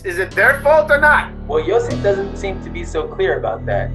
Is it their fault or not? Well, Yosef doesn't seem to be so clear about that.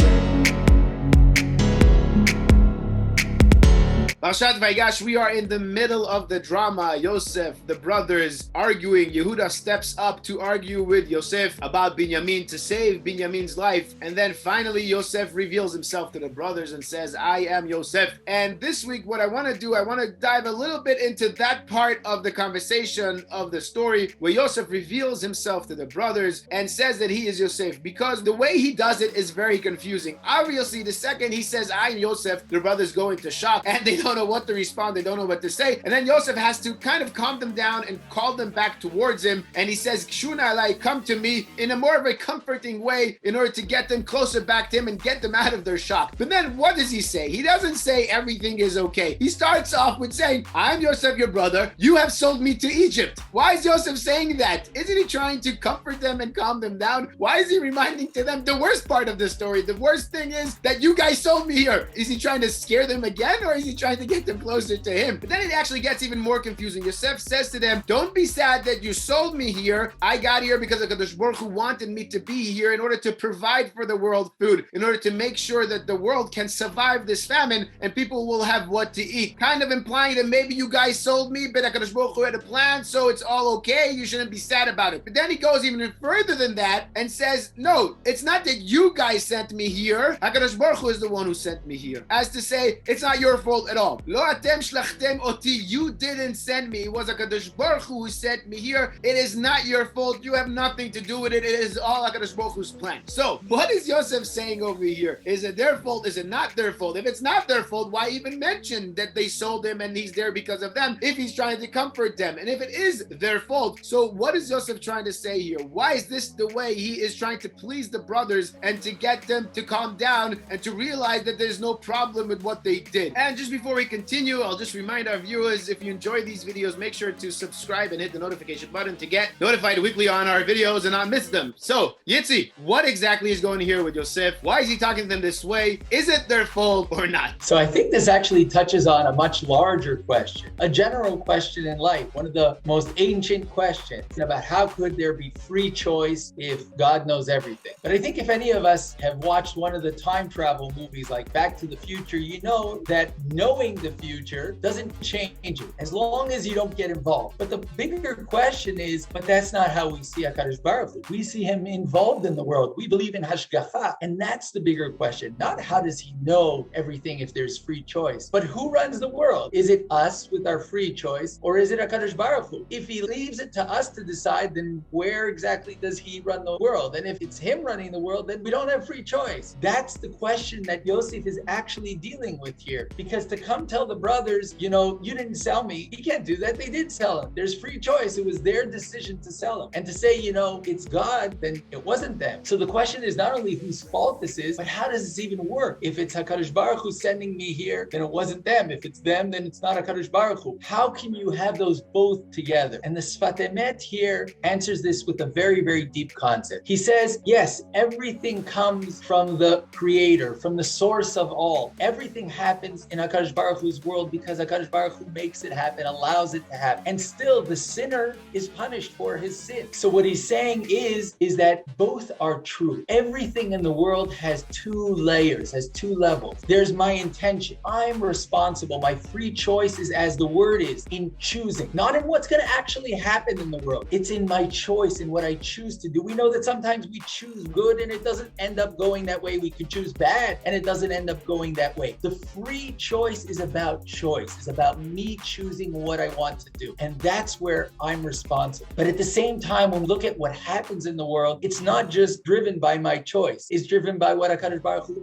Parshat Vayigash, we are in the middle of the drama. Yosef, the brothers arguing. Yehuda steps up to argue with Yosef about Binyamin to save Binyamin's life. And then finally Yosef reveals himself to the brothers and says, I am Yosef. And this week what I want to do, I want to dive a little bit into that part of the conversation of the story where Yosef reveals himself to the brothers and says that he is Yosef, because the way he does it is very confusing. Obviously, the second he says, I am Yosef, the brothers go into shock and they don't know what to respond, they don't know what to say, and then Yosef has to kind of calm them down and call them back towards him, and he says, Shuna alai, come to me, in a more of a comforting way in order to get them closer back to him and get them out of their shock. But then what does he say? He doesn't say everything is okay. He starts off with saying, I'm Yosef, your brother, you have sold me to Egypt. Why is Yosef saying that? Isn't he trying to comfort them and calm them down? Why is he reminding to them the worst part of the story? The worst thing is that you guys sold me here. Is he trying to scare them again, or is he trying to get them closer to him? But then it actually gets even more confusing. Yosef says to them, don't be sad that you sold me here. I got here because HaKadosh Baruch Hu wanted me to be here in order to provide for the world food, in order to make sure that the world can survive this famine and people will have what to eat. Kind of implying that maybe you guys sold me, but HaKadosh Baruch Hu had a plan, so it's all okay. You shouldn't be sad about it. But then he goes even further than that and says, no, it's not that you guys sent me here. HaKadosh Baruch Hu is the one who sent me here. As to say, it's not your fault at all. Lo atem shlachtem oti, you didn't send me. It was HaKadosh Baruch Hu who sent me here. It is not your fault. You have nothing to do with it. It is all HaKadosh Baruch Hu's plan. So, what is Yosef saying over here? Is it their fault? Is it not their fault? If it's not their fault, why even mention that they sold him and he's there because of them if he's trying to comfort them? And if it is their fault, so what is Yosef trying to say here? Why is this the way he is trying to please the brothers and to get them to calm down and to realize that there's no problem with what they did? And just before we continue, I'll just remind our viewers, if you enjoy these videos, make sure to subscribe and hit the notification button to get notified weekly on our videos and not miss them. So, Yitzi, what exactly is going here with Yosef? Why is he talking to them this way? Is it their fault or not? So I think this actually touches on a much larger question, a general question in life, one of the most ancient questions about how could there be free choice if God knows everything. But I think if any of us have watched one of the time travel movies like Back to the Future, you know that knowing the future doesn't change it as long as you don't get involved. But the bigger question is, but that's not how we see HaKadosh Baruch Hu. We see him involved in the world. We believe in Hashgacha, and that's the bigger question. Not how does he know everything if there's free choice, but who runs the world? Is it us with our free choice, or is it HaKadosh Baruch Hu? If he leaves it to us to decide, then where exactly does he run the world? And if it's him running the world, then we don't have free choice. That's the question that Yosef is actually dealing with here. Because to come tell the brothers, you didn't sell me, he can't do that. They did sell him. There's free choice. It was their decision to sell him. And to say, it's God, then it wasn't them. So the question is not only whose fault this is, but how does this even work? If it's HaKadosh Baruch Hu sending me here, then it wasn't them. If it's them, then it's not HaKadosh Baruch Hu. How can you have those both together? And the Sfat Emet here answers this with a very, very deep concept. He says, yes, everything comes from the creator, from the source of all. Everything happens in HaKadosh Baruch Hu's world because HaKadosh Baruch Hu makes it happen, allows it to happen. And still, the sinner is punished for his sin. So what he's saying is that both are true. Everything in the world has two layers, has two levels. There's my intention. I'm responsible. My free choice is, as the word is, in choosing, not in what's going to actually happen in the world. It's in my choice, in what I choose to do. We know that sometimes we choose good and it doesn't end up going that way. We could choose bad and it doesn't end up going that way. The free choice is about choice. It's about me choosing what I want to do. And that's where I'm responsible. But at the same time, when we look at what happens in the world, it's not just driven by my choice. It's driven by what HaKadosh Baruch Hu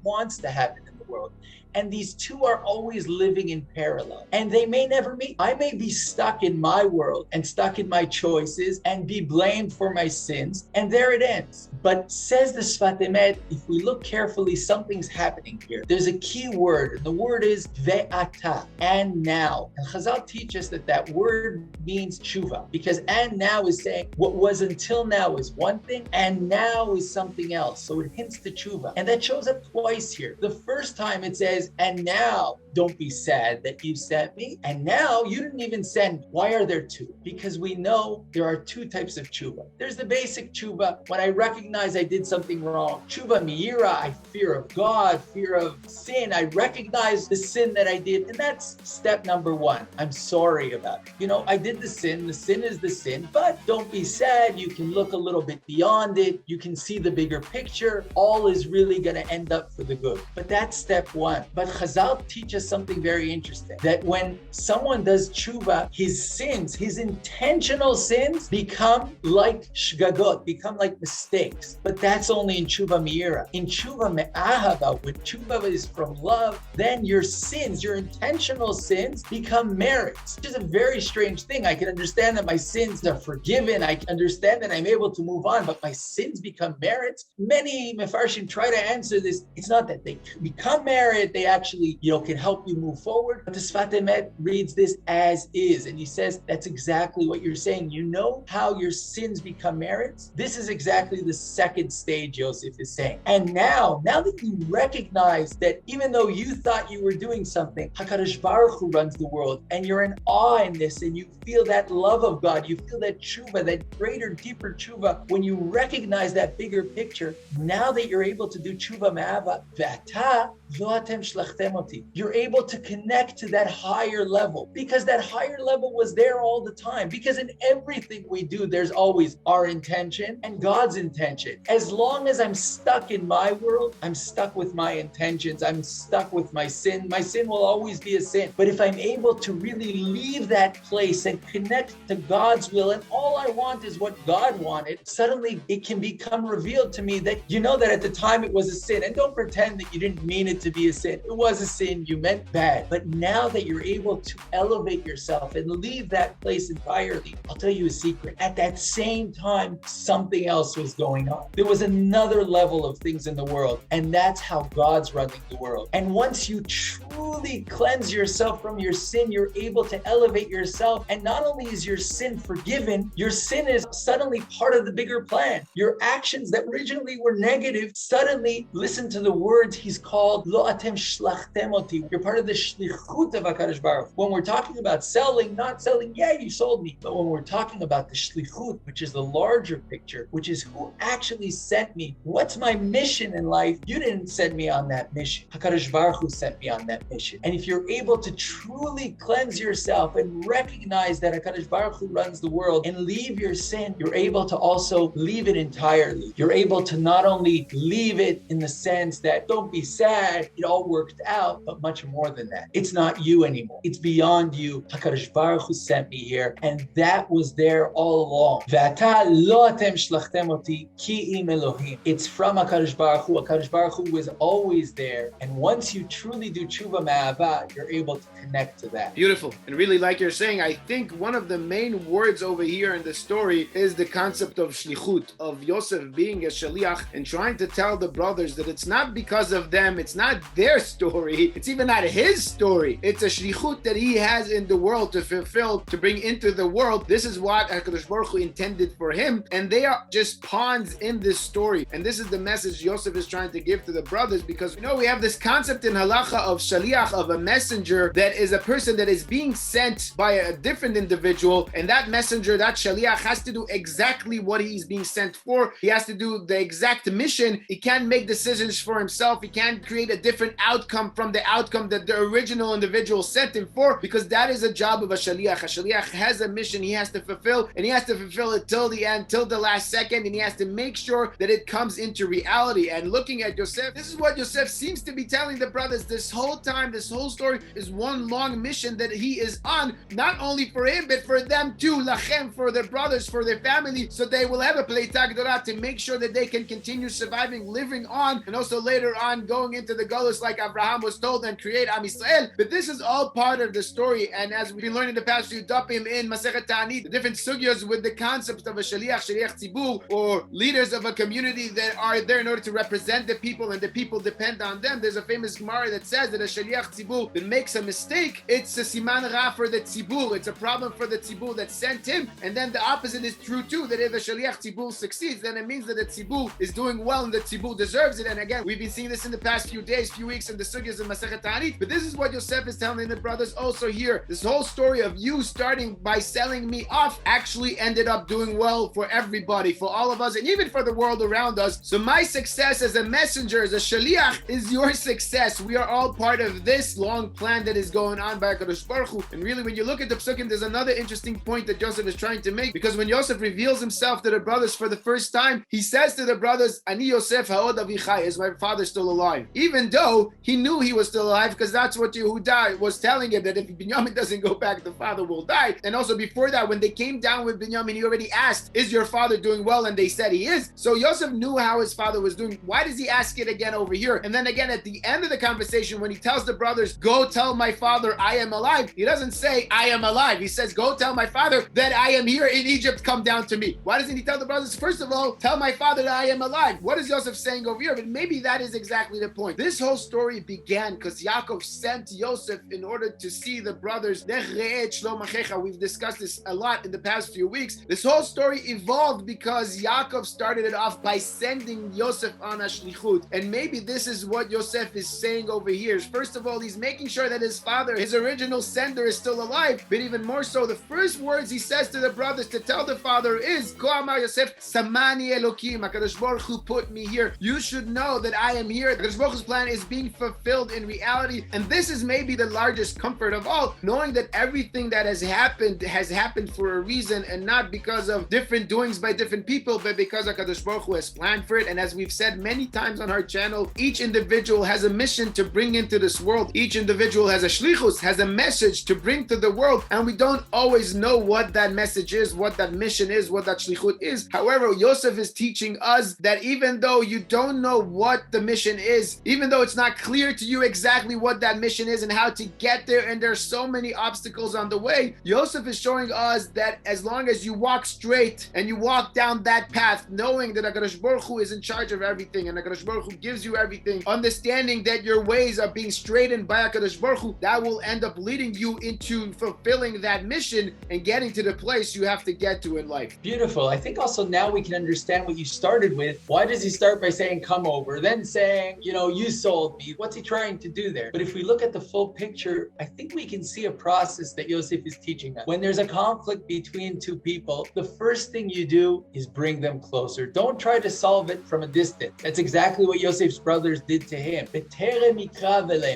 wants to happen in the world. And these two are always living in parallel. And they may never meet. I may be stuck in my world and stuck in my choices and be blamed for my sins. And there it ends. But says the Sfat Emet, if we look carefully, something's happening here. There's a key word, and the word is ve'ata, and now. And Chazal teach us that word means tshuva, because and now is saying what was until now is one thing, and now is something else. So it hints to tshuva. And that shows up twice here. The first time it says says, and now don't be sad that you sent me. And now you didn't even send. Why are there two? Because we know there are two types of tshuva. There's the basic tshuva, when I recognize I did something wrong. Tshuva miyira, I fear of God, fear of sin. I recognize the sin that I did. And that's step number one. I'm sorry about it. I did the sin. The sin is the sin, but don't be sad. You can look a little bit beyond it. You can see the bigger picture. All is really going to end up for the good. But that's step one. But Chazal teach us something very interesting, that when someone does tshuva, his sins, his intentional sins become like shgagot, become like mistakes. But that's only in tshuva me'ira. In tshuva me'ahava, when tshuva is from love, then your sins, your intentional sins become merits, which is a very strange thing. I can understand that my sins are forgiven. I can understand that I'm able to move on, but my sins become merits. Many mefarshim try to answer this. It's not that they become merit, they actually, can help you move forward. But the Sfat Emet reads this as is, and he says that's exactly what you're saying. You know how your sins become merits? This is exactly the second stage Yosef is saying. And now that you recognize that even though you thought you were doing something, HaKadosh Baruch Hu runs the world, and you're in awe in this, and you feel that love of God, you feel that tshuva, that greater, deeper tshuva, when you recognize that bigger picture, now that you're able to do tshuva me'ava, v'ata lo atem shlachtem oti, you're able to connect to that higher level, because that higher level was there all the time. Because in everything we do, there's always our intention and God's intention. As long as I'm stuck in my world, I'm stuck with my intentions, I'm stuck with my sin will always be a sin. But if I'm able to really leave that place and connect to God's will, and all I want is what God wanted, suddenly it can become revealed to me that that at the time it was a sin. And don't pretend that you didn't mean it to be a sin. It was a sin, you meant bad. But now that you're able to elevate yourself and leave that place entirely, I'll tell you a secret. At that same time, something else was going on. There was another level of things in the world, and that's how God's running the world. And once you truly cleanse yourself from your sin, you're able to elevate yourself. And not only is your sin forgiven, your sin is suddenly part of the bigger plan. Your actions that originally were negative, suddenly listen to the words he's called Lo atem shlachtem oti. You're part of the shlichut of HaKadosh Baruch. When we're talking about selling, not selling, yeah, you sold me. But when we're talking about the shlichut, which is the larger picture, which is who actually sent me, what's my mission in life? You didn't send me on that mission. HaKadosh Baruch Hu sent me on that mission. And if you're able to truly cleanse yourself and recognize that HaKadosh Baruch Hu runs the world and leave your sin, you're able to also leave it entirely. You're able to not only leave it in the sense that don't be sad, it all worked out, but much more than that. It's not you anymore. It's beyond you. HaKadosh Baruch Hu sent me here, and that was there all along. V'ata lo atem shlachtem oti ki im Elohim. It's from HaKadosh Baruch Hu. HaKadosh Baruch Hu was always there, and once you truly do tshuva me'ava, you're able to connect to that. Beautiful. And really, like you're saying, I think one of the main words over here in the story is the concept of shlichut, of Yosef being a shaliach and trying to tell the brothers that it's not because of them, it's not their story, it's even not his story. It's a shlichut that he has in the world to fulfill, to bring into the world. This is what HaKadosh Baruch Hu intended for him, and they are just pawns in this story. And this is the message Yosef is trying to give to the brothers, because we have this concept in halacha of shaliach, of a messenger that is a person that is being sent by a different individual, and that messenger, that shaliach, has to do exactly what he's being sent for. He has to do the exact mission. He can't make decisions for himself. He can't create a different outcome from the outcome that the original individual sent him for, because that is a job of a shaliach. A shaliach has a mission he has to fulfill, and he has to fulfill it till the end, till the last second, and he has to make sure that it comes into reality. And looking at Yosef, this is what Yosef seems to be telling the brothers this whole time. This whole story is one long mission that he is on, not only for him, but for them too, lachem, for their brothers, for their family, so they will have a pleita gdola to make sure that they can continue surviving, living on, and also later on going into the Golus like Abraham was told, and create Am Yisrael. But this is all part of the story, and as we've been learning the past few dapim in Masechet Ta'anit, the different sugyas with the concept of a shaliach tzibur, or leaders of a community that are there in order to represent the people, and the people depend on them. There's a famous Gemara that says that a shaliach tzibur that makes a mistake, it's a siman ra for the tzibur. It's a problem for the tzibur that sent him. And then the opposite is true too, that if a shaliach tzibur succeeds, then it means that the tzibur is doing well and the tzibur deserves it. And again, we've been seeing this in the past few days days, few weeks in the sugyas of Masechet Ta'anit. But this is what Yosef is telling the brothers also here. This whole story of you starting by selling me off actually ended up doing well for everybody, for all of us, and even for the world around us. So my success as a messenger, as a shaliach, is your success. We are all part of this long plan that is going on by HaKadosh Baruch Hu. And really, when you look at the Psukim, there's another interesting point that Yosef is trying to make, because when Yosef reveals himself to the brothers for the first time, he says to the brothers, Ani Yosef ha'od avichai, is my father still alive? Even though he knew he was still alive, because that's what Yehuda was telling him, that if Binyamin doesn't go back, the father will die. And also before that, when they came down with Binyamin, he already asked, is your father doing well? And they said he is. So Yosef knew how his father was doing. Why does he ask it again over here? And then again, at the end of the conversation, when he tells the brothers, go tell my father I am alive, he doesn't say I am alive. He says, go tell my father that I am here in Egypt, come down to me. Why doesn't he tell the brothers, first of all, tell my father that I am alive? What is Yosef saying over here? But maybe that is exactly the point. This whole story began because Yaakov sent Yosef in order to see the brothers. We've discussed this a lot in the past few weeks. This whole story evolved because Yaakov started it off by sending Yosef on a shlichut. And maybe this is what Yosef is saying over here. First of all, he's making sure that his father, his original sender, is still alive. But even more so, the first words he says to the brothers to tell the father is, Ko amar Yosef, Samani Elokim, HaKadosh Baruch Hu put me here. You should know that I am here. HaKadosh Baruch Hu's plan is being fulfilled in reality. And this is maybe the largest comfort of all, knowing that everything that has happened for a reason, and not because of different doings by different people, but because HaKadosh Baruch Hu has planned for it. And as we've said many times on our channel, each individual has a mission to bring into this world. Each individual has a shlichus, has a message to bring to the world, and we don't always know what that message is, what that mission is, what that shlichut is. However, Yosef is teaching us that even though you don't know what the mission is, even though it's not clear to you exactly what that mission is and how to get there, and there's so many obstacles on the way, Yosef is showing us that as long as you walk straight and you walk down that path, knowing that HaKadosh Baruch Hu is in charge of everything and HaKadosh Baruch Hu gives you everything, understanding that your ways are being straightened by HaKadosh Baruch Hu, that will end up leading you into fulfilling that mission and getting to the place you have to get to in life. Beautiful. I think also now we can understand what you started with. Why does he start by saying, come over, then saying, you sold me? What's he trying to do there? But if we look at the full picture, I think we can see a process that Yosef is teaching us. When there's a conflict between two people, the first thing you do is bring them closer. Don't try to solve it from a distance. That's exactly what Yosef's brothers did to him.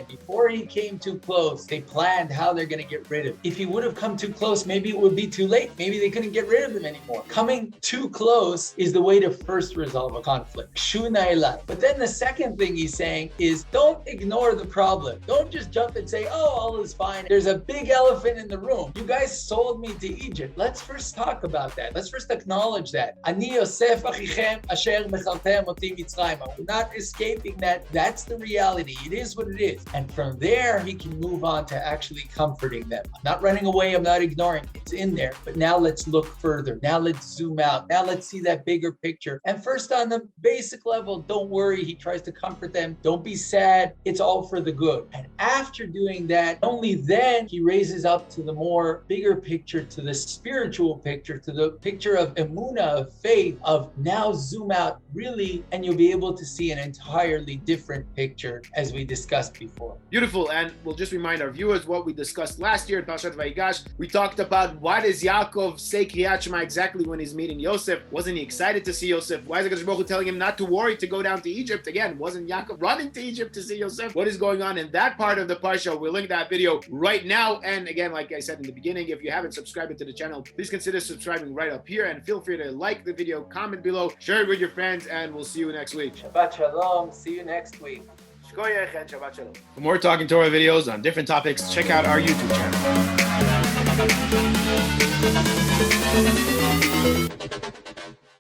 Before he came too close, they planned how they're going to get rid of him. If he would have come too close, maybe it would be too late. Maybe they couldn't get rid of him anymore. Coming too close is the way to first resolve a conflict. But then the second thing he's saying is, don't ignore the problem. Don't just jump and say, oh, all is fine. There's a big elephant in the room. You guys sold me to Egypt. Let's first talk about that. Let's first acknowledge that. Ani Yosef achichem asher mechaltem oti Mitzrayim. We're not escaping that. That's the reality. It is what it is. And from there, he can move on to actually comforting them. I'm not running away. I'm not ignoring it. It's in there. But now let's look further. Now let's zoom out. Now let's see that bigger picture. And first, on the basic level, don't worry. He tries to comfort them. Don't be sad. It's all for the good. And after doing that, only then he raises up to the more bigger picture, to the spiritual picture, to the picture of emunah, of faith, of now zoom out really, and you'll be able to see an entirely different picture as we discussed before. Beautiful. And we'll just remind our viewers what we discussed last year in Parshat Vayigash. We talked about why does Yaakov say Kriyat Shema exactly when he's meeting Yosef? Wasn't he excited to see Yosef? Why is HaKadosh Baruch Hu telling him not to worry to go down to Egypt? Again, wasn't Yaakov running to Egypt to see Yosef? What is going on in that part of the Parsha? We'll link that video right now. And again, like I said in the beginning, if you haven't subscribed to the channel, please consider subscribing right up here, and feel free to like the video, comment below, share it with your friends, and we'll see you next week. Shabbat Shalom. See you next week. Shkoyach and Shabbat Shalom. For more Talking Torah videos on different topics, check out our YouTube channel.